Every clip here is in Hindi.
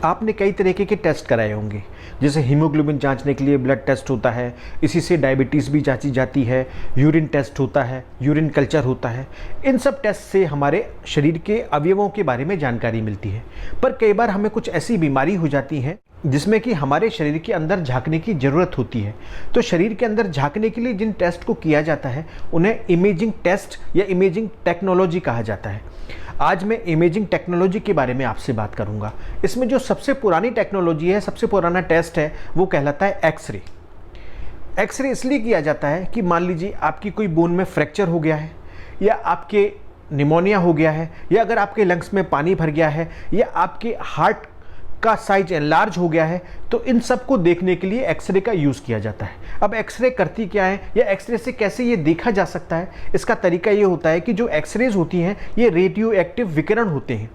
आपने कई तरीके के टेस्ट कराए होंगे, जैसे हीमोग्लोबिन जांचने के लिए ब्लड टेस्ट होता है, इसी से डायबिटीज़ भी जांची जाती है, यूरिन टेस्ट होता है, यूरिन कल्चर होता है। इन सब टेस्ट से हमारे शरीर के अवयवों के बारे में जानकारी मिलती है। पर कई बार हमें कुछ ऐसी बीमारी हो जाती है जिसमें कि हमारे शरीर के अंदर झांकने की ज़रूरत होती है। तो शरीर के अंदर झांकने के लिए जिन टेस्ट को किया जाता है उन्हें इमेजिंग टेस्ट या इमेजिंग टेक्नोलॉजी कहा जाता है। आज मैं इमेजिंग टेक्नोलॉजी के बारे में आपसे बात करूंगा। इसमें जो सबसे पुरानी टेक्नोलॉजी है, सबसे पुराना टेस्ट है, वो कहलाता है एक्सरे। एक्सरे इसलिए किया जाता है कि मान लीजिए आपकी कोई बोन में फ्रैक्चर हो गया है, या आपके निमोनिया हो गया है, या अगर आपके लंग्स में पानी भर गया है, या आपके हार्ट का साइज एनलार्ज हो गया है, तो इन सब को देखने के लिए एक्सरे का यूज़ किया जाता है। अब एक्सरे करती क्या है, या एक्सरे से कैसे ये देखा जा सकता है? इसका तरीका ये होता है कि जो एक्सरेज होती हैं ये रेडियो एक्टिव विकिरण होते हैं।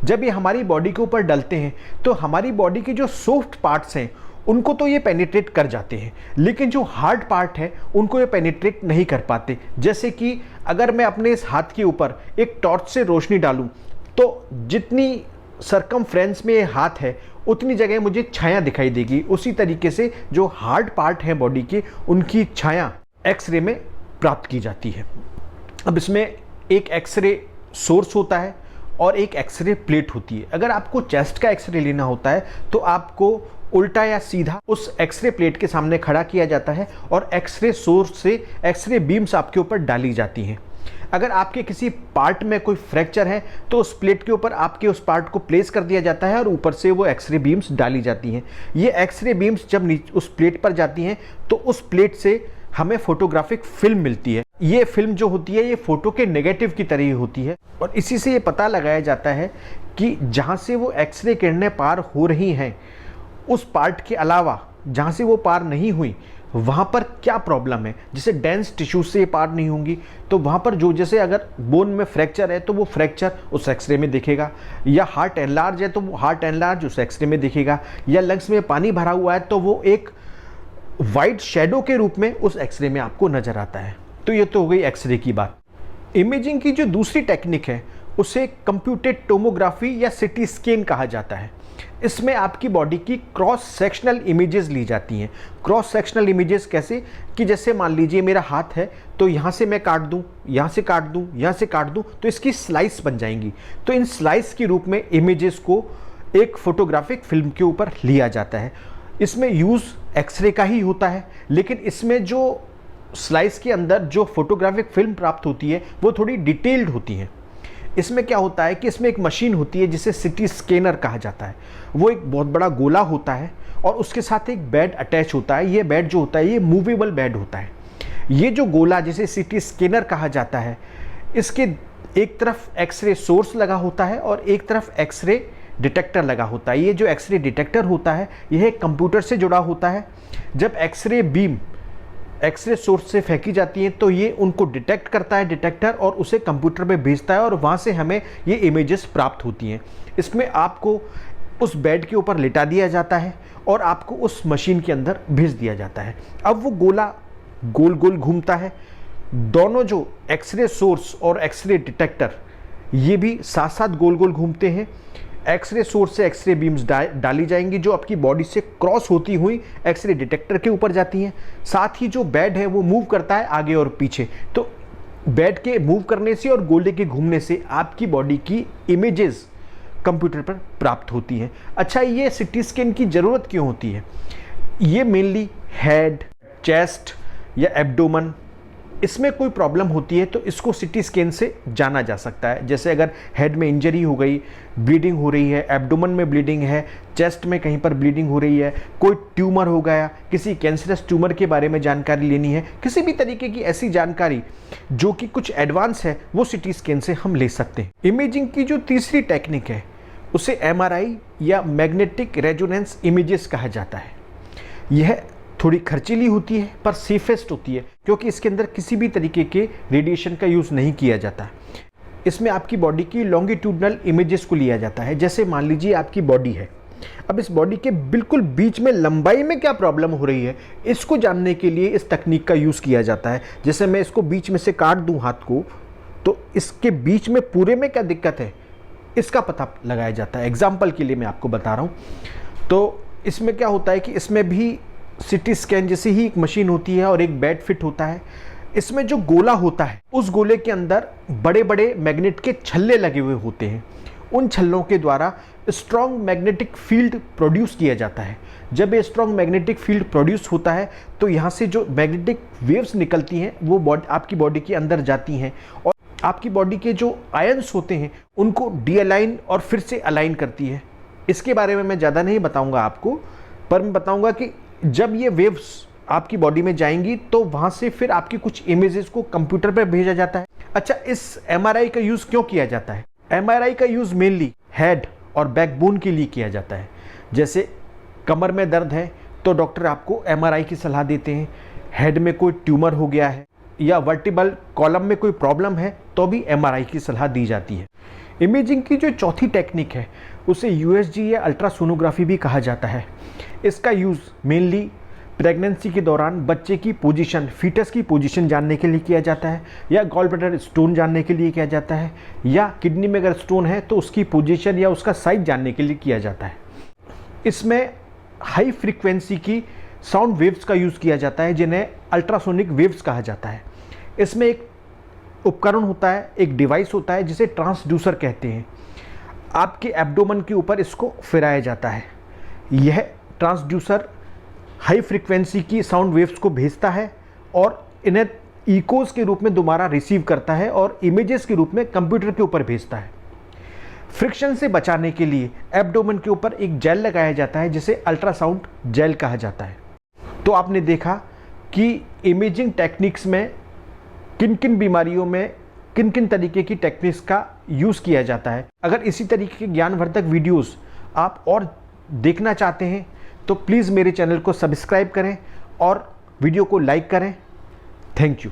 जब ये हमारी बॉडी के ऊपर डलते हैं तो हमारी बॉडी के जो सॉफ्ट पार्ट्स हैं उनको तो ये पेनिट्रेट कर जाते हैं, लेकिन जो हार्ड पार्ट है उनको ये पेनिट्रेट नहीं कर पाते। जैसे कि अगर मैं अपने इस हाथ के ऊपर एक टॉर्च से रोशनी डालूँ तो जितनी सरकमफ्रेंस में ये हाथ है उतनी जगह मुझे छाया दिखाई देगी। उसी तरीके से जो हार्ड पार्ट है बॉडी के, उनकी छाया एक्सरे में प्राप्त की जाती है। अब इसमें एक एक्सरे सोर्स होता है और एक एक्सरे प्लेट होती है। अगर आपको चेस्ट का एक्सरे लेना होता है तो आपको उल्टा या सीधा उस एक्सरे प्लेट के सामने खड़ा किया जाता है और एक्सरे सोर्स से एक्सरे बीम्स आपके ऊपर डाली जाती हैं। अगर आपके किसी पार्ट में कोई फ्रैक्चर है तो उस प्लेट के ऊपर आपके उस पार्ट को प्लेस कर दिया जाता है और ऊपर से वो एक्सरे बीम्स डाली जाती हैं। ये एक्सरे बीम्स जब उस प्लेट पर जाती हैं तो उस प्लेट से हमें फोटोग्राफिक फिल्म मिलती है। ये फिल्म जो होती है ये फोटो के नेगेटिव की तरह ही होती है और इसी से ये पता लगाया जाता है कि जहाँ से वो एक्सरे किरणें पार हो रही हैं उस पार्ट के अलावा जहाँ से वो पार नहीं हुई वहाँ पर क्या प्रॉब्लम है। जैसे डेंस टिश्यू से पार नहीं होंगी तो वहाँ पर जो, जैसे अगर बोन में फ्रैक्चर है तो वो फ्रैक्चर उस एक्सरे में दिखेगा, या हार्ट एनलार्ज है तो वो हार्ट एनलार्ज उस एक्सरे में दिखेगा, या लंग्स में पानी भरा हुआ है तो वो एक वाइट शेडो के रूप में उस एक्सरे में आपको नज़र आता है। तो ये तो हो गई एक्सरे की बात। इमेजिंग की जो दूसरी टेक्निक है उसे कंप्यूटेड टोमोग्राफी या सिटी स्कैन कहा जाता है। इसमें आपकी बॉडी की क्रॉस सेक्शनल इमेजेस ली जाती हैं। क्रॉस सेक्शनल इमेजेस कैसे, कि जैसे मान लीजिए मेरा हाथ है तो यहाँ से मैं काट दूँ, यहाँ से काट दूँ, यहाँ से काट दूँ, तो इसकी स्लाइस बन जाएंगी। तो इन स्लाइस के रूप में इमेजेस को एक फोटोग्राफिक फिल्म के ऊपर लिया जाता है। इसमें यूज़ एक्सरे का ही होता है, लेकिन इसमें जो स्लाइस के अंदर जो फोटोग्राफिक फिल्म प्राप्त होती है वो थोड़ी डिटेल्ड होती है। इसमें क्या होता है कि इसमें एक मशीन होती है जिसे सिटी स्कैनर कहा जाता है। वो एक बहुत बड़ा गोला होता है और उसके साथ एक बेड अटैच होता है। ये बेड जो होता है ये मूवेबल बेड होता है। ये जो गोला जिसे सिटी स्कैनर कहा जाता है, इसके एक तरफ एक्सरे सोर्स लगा होता है और एक तरफ एक्सरे डिटेक्टर लगा होता है। ये जो एक्सरे डिटेक्टर होता है यह एक कंप्यूटर से जुड़ा होता है। जब एक्सरे बीम एक्सरे सोर्स से फेंकी जाती है तो ये उनको डिटेक्ट करता है डिटेक्टर, और उसे कंप्यूटर में भेजता है और वहाँ से हमें ये इमेजेस प्राप्त होती हैं। इसमें आपको उस बेड के ऊपर लिटा दिया जाता है और आपको उस मशीन के अंदर भेज दिया जाता है। अब वो गोला गोल गोल घूमता है। दोनों जो एक्सरे सोर्स और एक्सरे डिटेक्टर ये भी साथ साथ गोल गोल घूमते हैं। एक्सरे सोर्स से एक्सरे बीम्स डाली जाएंगी जो आपकी बॉडी से क्रॉस होती हुई एक्सरे डिटेक्टर के ऊपर जाती हैं। साथ ही जो बेड है वो मूव करता है आगे और पीछे। तो बेड के मूव करने से और गोले के घूमने से आपकी बॉडी की इमेजेस कंप्यूटर पर प्राप्त होती हैं। अच्छा, ये सिटी स्कैन की ज़रूरत क्यों होती है? ये मेनली हेड, चेस्ट या एब्डोमन, इसमें कोई प्रॉब्लम होती है तो इसको सिटी स्कैन से जाना जा सकता है। जैसे अगर हेड में इंजरी हो गई, ब्लीडिंग हो रही है, एब्डोमन में ब्लीडिंग है, चेस्ट में कहीं पर ब्लीडिंग हो रही है, कोई ट्यूमर हो गया, किसी कैंसरस ट्यूमर के बारे में जानकारी लेनी है, किसी भी तरीके की ऐसी जानकारी जो कि कुछ एडवांस है, वो सिटी स्कैन से हम ले सकते हैं। इमेजिंग की जो तीसरी टेक्निक है उसे MRI या मैग्नेटिक रेजोनेंस इमेजेस कहा जाता है। यह थोड़ी खर्चीली होती है पर सेफेस्ट होती है क्योंकि इसके अंदर किसी भी तरीके के रेडिएशन का यूज़ नहीं किया जाता। इसमें आपकी बॉडी की लॉन्गिट्यूडनल इमेजेस को लिया जाता है। जैसे मान लीजिए आपकी बॉडी है, अब इस बॉडी के बिल्कुल बीच में लंबाई में क्या प्रॉब्लम हो रही है इसको जानने के लिए इस तकनीक का यूज़ किया जाता है। जैसे मैं इसको बीच में से काट दूं हाथ को, तो इसके बीच में पूरे में क्या दिक्कत है इसका पता लगाया जाता है। एग्जाम्पल के लिए मैं आपको बता रहा हूँ, तो इसमें क्या होता है कि इसमें भी सिटी स्कैन जैसी ही एक मशीन होती है और एक बेड फिट होता है। इसमें जो गोला होता है, उस गोले के अंदर बड़े बड़े मैग्नेट के छल्ले लगे हुए होते हैं। उन छल्लों के द्वारा स्ट्रॉन्ग मैग्नेटिक फील्ड प्रोड्यूस किया जाता है। जब ये स्ट्रॉन्ग मैग्नेटिक फील्ड प्रोड्यूस होता है तो यहाँ से जो मैग्नेटिक वेव्स निकलती हैं वो आपकी बॉडी के अंदर जाती हैं और आपकी बॉडी के जो आयंस होते हैं उनको डीअलाइन और फिर से अलाइन करती है। इसके बारे में मैं ज़्यादा नहीं बताऊंगा आपको, पर मैं बताऊंगा कि जब ये वेव्स आपकी बॉडी में जाएंगी तो वहाँ से फिर आपकी कुछ इमेजेस को कंप्यूटर पर भेजा जाता है। अच्छा, इस MRI का यूज़ क्यों किया जाता है? MRI का यूज़ मेनली हेड और बैकबोन के लिए किया जाता है। जैसे कमर में दर्द है तो डॉक्टर आपको MRI की सलाह देते हैं। हेड में कोई ट्यूमर हो गया है या वर्टिबल कॉलम में कोई प्रॉब्लम है तो भी MRI की सलाह दी जाती है। इमेजिंग की जो चौथी टेक्निक है उसे USG या अल्ट्रासोनोग्राफी भी कहा जाता है। इसका यूज़ मेनली प्रेगनेंसी के दौरान बच्चे की पोजीशन, फीटस की पोजीशन जानने के लिए किया जाता है, या गॉल ब्लैडर स्टोन जानने के लिए किया जाता है, या किडनी में अगर स्टोन है तो उसकी पोजीशन या उसका साइज जानने के लिए किया जाता है। इसमें हाई फ्रीक्वेंसी की साउंड वेव्स का यूज़ किया जाता है जिन्हें अल्ट्रासोनिक वेव्स कहा जाता है। इसमें एक उपकरण होता है, एक डिवाइस होता है जिसे ट्रांसड्यूसर कहते हैं। आपके एब्डोमेन के ऊपर इसको फिराया जाता है। यह ट्रांसड्यूसर हाई फ्रीक्वेंसी की साउंड वेव्स को भेजता है और इन्हें इकोज के रूप में दोबारा रिसीव करता है और इमेजेस के रूप में कंप्यूटर के ऊपर भेजता है। फ्रिक्शन से बचाने के लिए एब्डोमेन के ऊपर एक जेल लगाया जाता है जिसे अल्ट्रासाउंड जेल कहा जाता है। तो आपने देखा कि इमेजिंग टेक्निक्स में किन किन बीमारियों में किन किन तरीके की टेक्निक्स का यूज़ किया जाता है। अगर इसी तरीके के ज्ञानवर्धक वीडियोस आप और देखना चाहते हैं तो प्लीज़ मेरे चैनल को सब्सक्राइब करें और वीडियो को लाइक करें। Thank you.